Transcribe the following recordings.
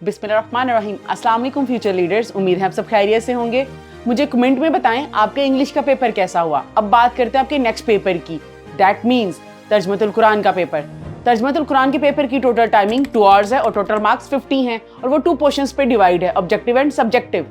बिस्मिल्लाहिर्रहमानिर्रहीम। अस्सलाम वालेकुम फ्यूचर लीडर्स, उम्मीद है आप सब खैरियत से होंगे। मुझे कमेंट में बताएं आपके इंग्लिश का पेपर कैसा हुआ। अब बात करते हैं आपके नेक्स्ट पेपर की, दैट मीन्स तर्जमतुल कुरान का पेपर। तर्जमतुल कुरान के पेपर की टोटल टाइमिंग 2 आवर्स है और टोटल मार्क्स 50 हैं और वो 2 पोर्शंस पे डिवाइड है, ऑब्जेक्टिव एंड सब्जेक्टिव।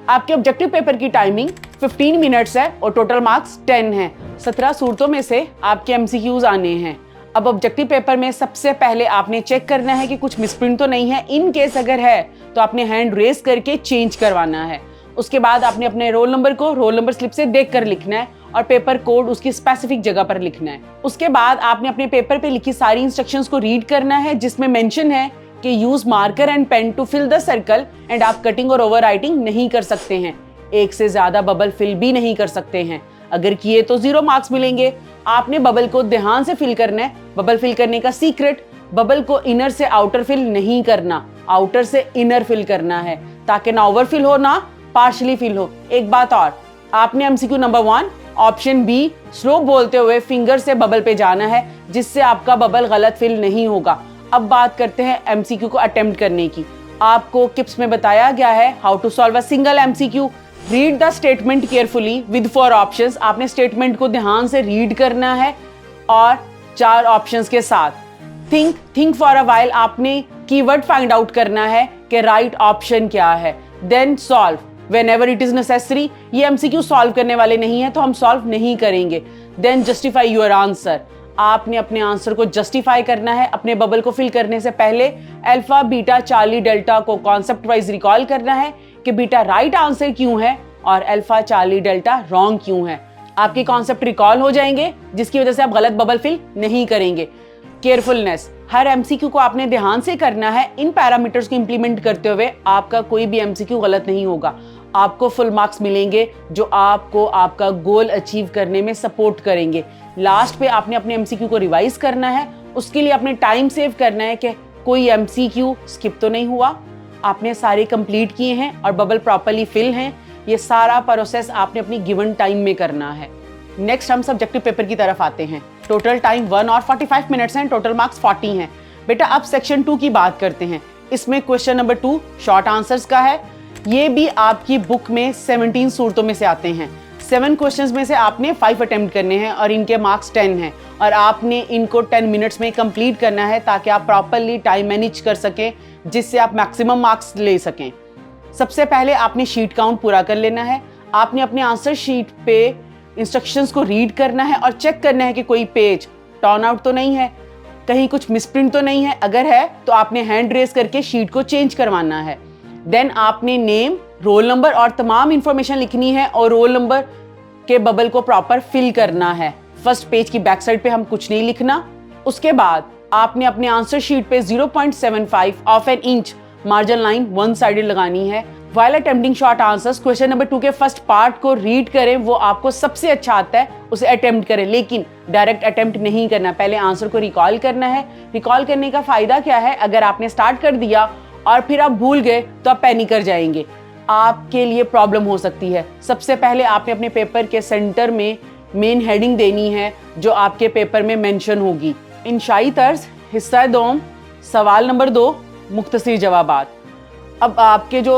आपके ऑब्जेक्टिव पेपर की टाइमिंग 15 मिनट्स है और टोटल मार्क्स 10 हैं। 17 सूरतों में से आपके MCQs आने हैं। अब ऑब्जेक्टिव पेपर में सबसे पहले आपने चेक करना है कि कुछ मिसप्रिंट तो नहीं है। इन केस अगर है तो आपने हैंड रेस करके चेंज करवाना है। उसके बाद आपने अपने रोल नंबर को रोल नंबर स्लिप से देखकर लिखना है और पेपर कोड उसकी स्पेसिफिक जगह पर लिखना है। उसके बाद आपने अपने पेपर पे लिखी सारी इंस्ट्रक्शंस को रीड करना है, जिसमें मेंशन है कि use marker and pen to fill the circle and आप कटिंग और ओवर राइटिंग नहीं कर सकते हैं। एक से ज्यादा बबल फिल भी नहीं कर सकते हैं। अगर किए तो 0 मार्क्स मिलेंगे। आपने बबल को ध्यान से फिल करना है। बबल फिल करने का सीक्रेट, बबल को इनर से आउटर फिल नहीं करना, आउटर से इनर फिल करना है, ताकि ना ओवर फिल हो ना पार्शली फिल हो। एक बात और, आपने MCQ number 1 option be slow बोलते हुए फिंगर से बबल पे जाना है, जिससे आपका बबल गलत फिल नहीं होगा। अब बात करते हैं MCQ को अटेम्प्ट करने की। आपको टिप्स में बताया गया है how to solve a single MCQ। Read the statement carefully with 4 options. आपने स्टेटमेंट को ध्यान से रीड करना है और 4 ऑप्शंस के साथ। Think for a while. आपने कीवर्ड फाइंड आउट करना है कि राइट ऑप्शन क्या है। Then solve whenever it is necessary. ये MCQ सॉल्व करने वाले नहीं है तो हम सॉल्व नहीं करेंगे। Then justify your answer. आपने अपने आंसर को जस्टिफाई करना है। अपने बबल को फिल करने से पहले अल्फा बीटा चार्ली डेल्टा को कॉन्सेप्ट वाइज रिकॉल करना है कि बीटा राइट आंसर क्यों है और अल्फा चार्ली डेल्टा रॉन्ग क्यों है। आपके कॉन्सेप्ट रिकॉल हो जाएंगे, जिसकी वजह से आप गलत बबल फिल नहीं करेंगे। केयरफुलनेस, हर MCQ को आपने ध्यान से करना है। इन पैरामीटर्स को इंप्लीमेंट करते हुए आपका कोई भी MCQ गलत नहीं होगा। आपको फुल मार्क्स मिलेंगे जो आपको आपका गोल अचीव करने में सपोर्ट करेंगे। लास्ट पे आपने अपने MCQ को रिवाइज करना है। उसके लिए आपने टाइम सेव करना है कि कोई MCQ स्किप तो नहीं हुआ, आपने सारे कंप्लीट किए हैं और बबल प्रॉपर्ली फिल हैं। ये सारा प्रोसेस आपने अपनी गिवन टाइम में करना है। नेक्स्ट हम सब्जेक्टिव पेपर की तरफ आते हैं। टोटल टाइम 1 और 45 मिनट्स हैं, टोटल मार्क्स 40 हैं। बेटा अब सेक्शन 2 की बात करते हैं। इसमें क्वेश्चन नंबर 2 शॉर्ट आंसर्स का है। ये भी आपकी बुक में 17 सूरतों में से आते हैं। 7 क्वेश्चंस में से आपने 5 अटेम्प्ट करने हैं और इनके मार्क्स 10 हैं और आपने इनको 10 मिनट्स में कंप्लीट करना है, ताकि आप प्रॉपर्ली टाइम मैनेज कर सकें, जिससे आप मैक्सिमम मार्क्स ले सकें। सबसे पहले आपने शीट काउंट पूरा कर लेना है। आपने अपने आंसर शीट पे इंस्ट्रक्शंस को रीड करना है और चेक करना है कि कोई पेज टर्न आउट तो नहीं है, कहीं कुछ मिसप्रिंट तो नहीं है। अगर है तो आपने हैंड रेस करके शीट को चेंज करवाना है। देन आपने नेम, रोल नंबर और तमाम इंफॉर्मेशन लिखनी है और रोल नंबर के बबल को प्रॉपर फिल करना है। फर्स्ट पेज की बैक साइड पे हम कुछ नहीं लिखना। उसके बाद आपने अपने आंसर शीट पे 0.75 of an inch margin line one sided लगानी है। While attempting short answers, question number 2 के फर्स्ट पार्ट को रीड करें, वो आपको सबसे अच्छा आता है, उसे अटेम्प्ट करें, लेकिन डायरेक्ट अटेम्प्ट नहीं करना। पहले आंसर को रिकॉल करना है। रिकॉल करने का फायदा क्या है, अगर आपने स्टार्ट कर दिया और फिर आप भूल गए तो आप पैनिक कर जाएंगे, आपके लिए प्रॉब्लम हो सकती है। सबसे पहले आपने अपने पेपर के सेंटर में मेन हेडिंग देनी है जो आपके पेपर में मेंशन होगी। इंशाई तर्ज, हिस्सा 2, सवाल नंबर 2, मुख्तसर जवाबात। अब आपके जो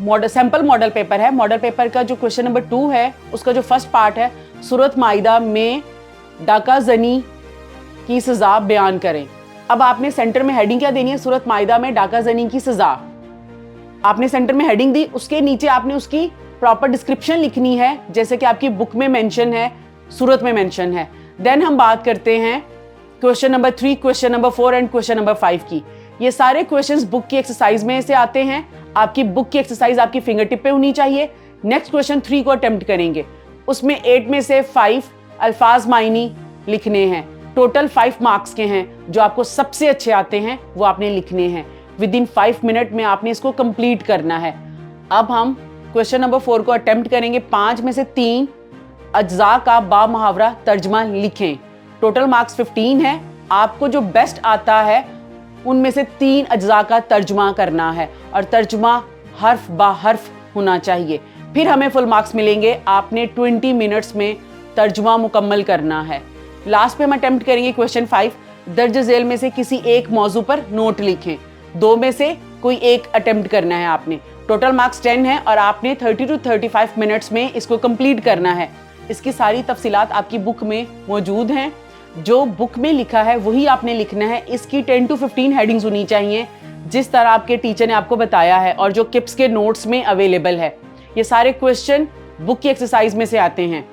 सैम्पल मॉडल पेपर है, मॉडल पेपर का जो क्वेश्चन नंबर 2 है, उसका जो फर्स्ट पार्ट है, सूरत माइदा में डाका जनी की सजा बयान करें। अब आपने सेंटर में हेडिंग क्या देनी है, सूरत माइदा में डाका जनी की सजा। आपने सेंटर में हेडिंग दी, उसके नीचे आपने उसकी प्रॉपर डिस्क्रिप्शन लिखनी है, जैसे कि आपकी बुक में मेंशन है, सूरत में मेंशन है। देन हम बात करते हैं question number 3, question number 4 and question number 5 की। ये सारे क्वेश्चंस बुक की एक्सरसाइज में से आते हैं। आपकी बुक की एक्सरसाइज आपकी फिंगर टिप पे होनी चाहिए। नेक्स्ट क्वेश्चन 3 को अटेम्प्ट करेंगे। उसमें 8 में से 5 अल्फाज मायनी लिखने हैं। टोटल 5 मार्क्स के हैं। जो आपको सबसे अच्छे आते हैं वो आपने लिखने हैं। विद इन 5 मिनट में आपने इसको कंप्लीट करना है। अब हम क्वेश्चन नंबर 4 को अटेम्प्ट करेंगे। 5 में से 3 अज्जा का बा मुहावरा तर्जमा लिखें। टोटल मार्क्स 15 है। आपको जो बेस्ट आता है उनमें से 3 अज्जा का तर्जमा करना है और तर्जमा हर्फ बा हर्फ होना चाहिए। फिर हमें फुल मार्क्स मिलेंगे। आपने 20 मिनट्स में तर्जमा मुकम्मल करना है। लास्ट पे हम अटेम्प्ट करेंगे क्वेश्चन 5, दर्ज झेल में से किसी एक मौजू पर नोट लिखें। 2 में से कोई एक अटेम्प्ट करना है आपने। टोटल मार्क्स 10 है और आपने 30 to 35 मिनट्स में इसको कंप्लीट करना है। इसकी सारी तफसीलात आपकी बुक में मौजूद हैं। जो बुक में लिखा है वही आपने लिखना है। इसकी 10 to 15 हेडिंग्स होनी चाहिए जिस तरह आपके टीचर ने आपको बताया है और जो किप्स के नोट्स में अवेलेबल है। ये सारे क्वेश्चन बुक की एक्सरसाइज में से आते हैं।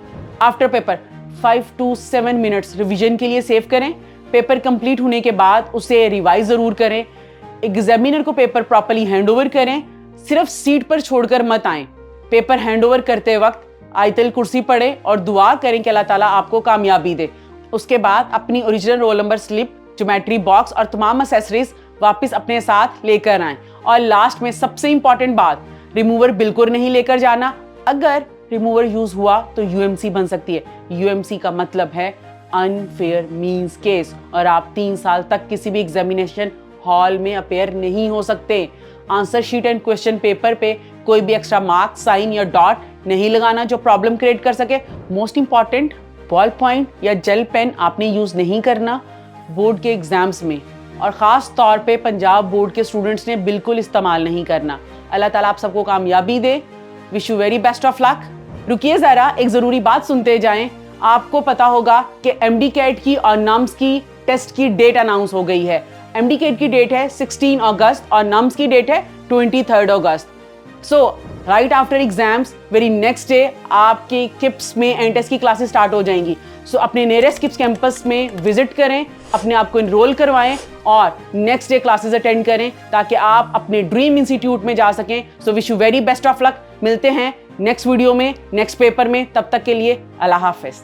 After paper 5 to 7 minutes revision के लिए सेव करें। पेपर कंप्लीट होने के बाद उसे रिवाइज ज़रूर करें। एग्जामिनर को पेपर प्रॉपर्ली हैंड ओवर करें। सिर्फ सीट पर छोड़कर मत आएं। पेपर हैंड ओवर करते वक्त आयतल कुर्सी पढ़ें और दुआ करें कि अल्लाह ताला आपको कामयाबी दे। उसके बाद अपनी original roll number slip, geometry box और तमाम एक्सेसरीज वापस अपने साथ लेकर आएं। और लास्ट में सबसे इंपॉर्टेंट बात, रिमूवर बिल्कुल नहीं लेकर जाना। अगर रिमूवर यूज हुआ तो यूएमसी बन सकती है। यूएमसी का मतलब है अनफेयर मींस केस और आप 3 साल तक किसी भी एग्जामिनेशन हॉल में अपेयर नहीं हो सकते। Answer sheet and question paper पे कोई भी एक्स्ट्रा मार्क, साइन या डॉट नहीं लगाना जो प्रॉब्लम क्रिएट कर सके। मोस्ट इंपॉर्टेंट, बॉल पॉइंट या जेल पेन आपने यूज नहीं करना बोर्ड के एग्जाम्स में, और ख़ास तौर पे पंजाब बोर्ड के स्टूडेंट्स ने बिल्कुल इस्तेमाल नहीं करना। अल्लाह ताला आप सबको कामयाबी दे। Wish you very best of luck. रुकिए ज़रा, एक ज़रूरी बात सुनते जाएं। आपको पता होगा कि एमडी कैट की और नम्स की टेस्ट की डेट अनाउंस हो गई है। एमडी कैट की डेट है 16 अगस्त और नम्स की डेट है 23 अगस्त। So right after exams very next day आपके किप्स में एंटेस की क्लासेस स्टार्ट हो जाएंगी। सो अपने नियरेस्ट किप्स कैंपस में विजिट करें, अपने आप को इनरोल करवाएं और नेक्स्ट डे क्लासेस अटेंड करें ताकि आप अपने ड्रीम इंस्टीट्यूट में जा सकें। So wish you very best of luck. मिलते हैं नेक्स्ट वीडियो में, नेक्स्ट पेपर में। तब तक के लिए अल्लाह हाफिज़।